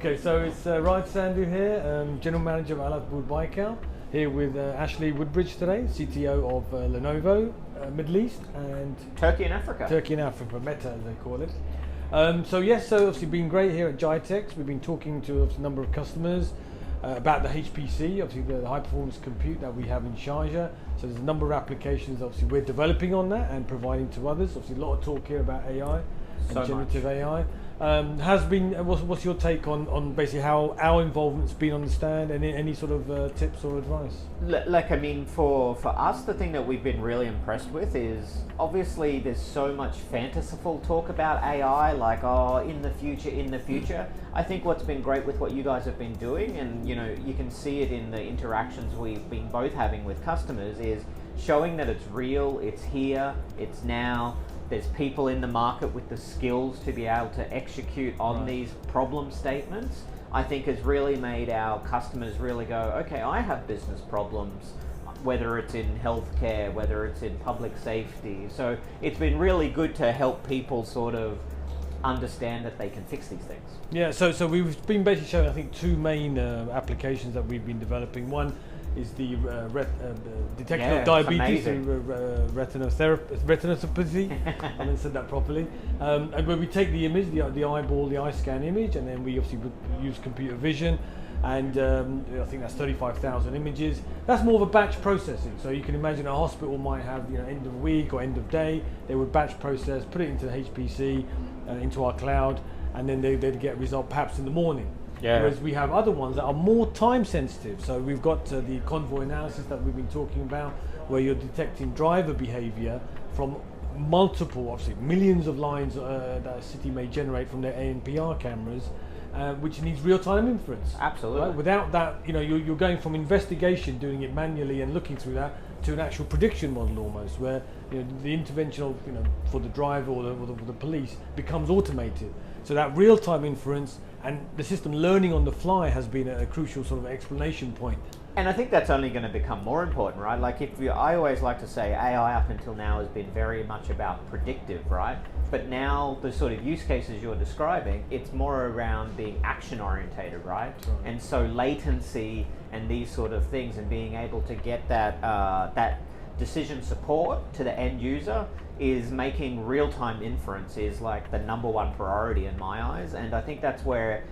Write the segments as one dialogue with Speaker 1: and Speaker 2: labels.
Speaker 1: Okay, so it's Raj Sandhu here, General Manager of Bikal, here with Ashley Woodbridge today, CTO of Lenovo, Middle East and
Speaker 2: Turkey and Africa.
Speaker 1: META as they call it. So obviously been great here at GITEX. We've been talking to a number of customers about the HPC, obviously the high performance compute that we have in Sharjah. So there's a number of applications obviously we're developing on that and providing to others. Obviously a lot of talk here about AI and generative AI. What's your take on basically how our involvement's been on the stand, and any sort of tips or advice?
Speaker 2: For us, the thing that we've been really impressed with is obviously there's so much fanciful talk about AI, like in the future. I think what's been great with what you guys have been doing, and you can see it in the interactions we've been both having with customers, is showing that it's real, it's here, it's now. There's people in the market with the skills to be able to execute on these problem statements. I think has really made our customers really go, okay, I have business problems, whether it's in healthcare, whether it's in public safety. So it's been really good to help people sort of understand that they can fix these things.
Speaker 1: Yeah, so we've been basically showing, I think, two main applications that we've been developing. One is the detection of diabetes through retinopathy. I haven't said that properly. And when we take the image, the eyeball, the eye scan image, and then we obviously use computer vision, and I think that's 35,000 images. That's more of a batch processing. So you can imagine a hospital might have end of week or end of day. They would batch process, put it into the HPC, into our cloud, and then they'd get a result perhaps in the morning. Yeah. Whereas we have other ones that are more time sensitive. So we've got the convoy analysis that we've been talking about, where you're detecting driver behavior from multiple, obviously millions of lines that a city may generate from their ANPR cameras, which needs real-time inference.
Speaker 2: Absolutely.
Speaker 1: Right? Without that, you're going from investigation, doing it manually and looking through that, to an actual prediction model almost, where the intervention for the driver or the police becomes automated. So that real-time inference and the system learning on the fly has been a crucial sort of explanation point.
Speaker 2: And I think that's only going to become more important, right? Like I always like to say AI up until now has been very much about predictive, right? But now the sort of use cases you're describing, it's more around being action orientated, right? And so latency and these sort of things, and being able to get that decision support to the end user, is making real-time inference is like the #1 priority in my eyes. And I think that's where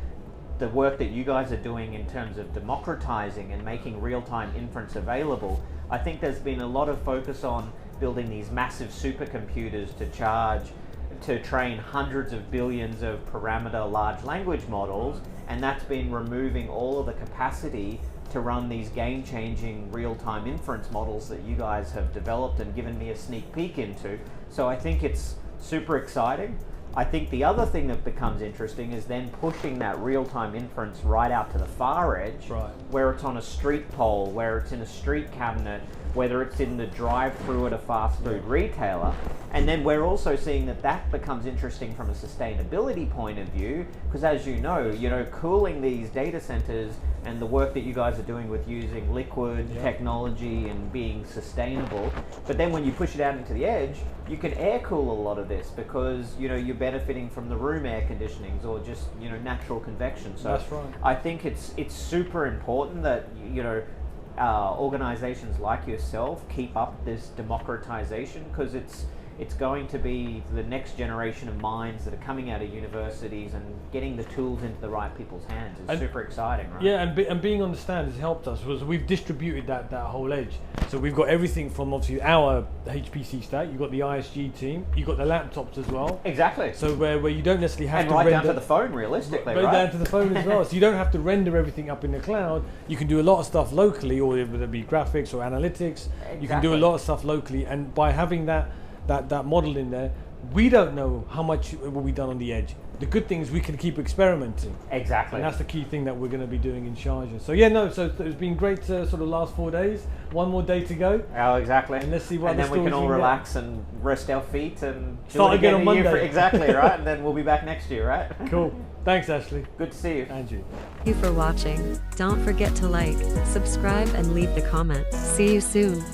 Speaker 2: the work that you guys are doing in terms of democratizing and making real-time inference available, I think there's been a lot of focus on building these massive supercomputers to train hundreds of billions of parameter large language models, and that's been removing all of the capacity to run these game-changing real-time inference models that you guys have developed and given me a sneak peek into. So I think it's super exciting. I think the other thing that becomes interesting is then pushing that real-time inference right out to the far edge, where it's on a street pole, where it's in a street cabinet, whether it's in the drive-through at a fast food retailer. And then we're also seeing that becomes interesting from a sustainability point of view, because as you know, cooling these data centers and the work that you guys are doing with using liquid technology and being sustainable. But then when you push it out into the edge, you can air cool a lot of this, because you're benefiting from the room air conditionings or just natural convection. So
Speaker 1: that's right.
Speaker 2: I think it's super important that organizations like yourself keep up this democratization, because it's going to be the next generation of minds that are coming out of universities, and getting the tools into the right people's hands is super exciting, right?
Speaker 1: Yeah, and being on the stand has helped us, because we've distributed that whole edge. So we've got everything from obviously our HPC stack, you've got the ISG team, you've got the laptops as well.
Speaker 2: Exactly.
Speaker 1: So where you don't necessarily have to
Speaker 2: right
Speaker 1: render,
Speaker 2: down to the phone, realistically,
Speaker 1: right down to the phone as well. So you don't have to render everything up in the cloud. You can do a lot of stuff locally, or whether it be graphics or analytics.
Speaker 2: Exactly.
Speaker 1: You can do a lot of stuff locally, and by having that model in there, we don't know how much will be done on the edge. The good thing is we can keep experimenting.
Speaker 2: Exactly.
Speaker 1: And that's the key thing that we're going to be doing in Sharjah. So it's been great sort of last 4 days. One more day to go.
Speaker 2: Oh, exactly.
Speaker 1: And let's see what
Speaker 2: then we can all relax and rest our feet and
Speaker 1: start again on Monday.
Speaker 2: Exactly, right? And then we'll be back next year, right?
Speaker 1: Cool. Thanks, Ashley.
Speaker 2: Good to see you.
Speaker 1: Andrew.
Speaker 3: Thank you for watching. Don't forget to like, subscribe, and leave the comment. See you soon.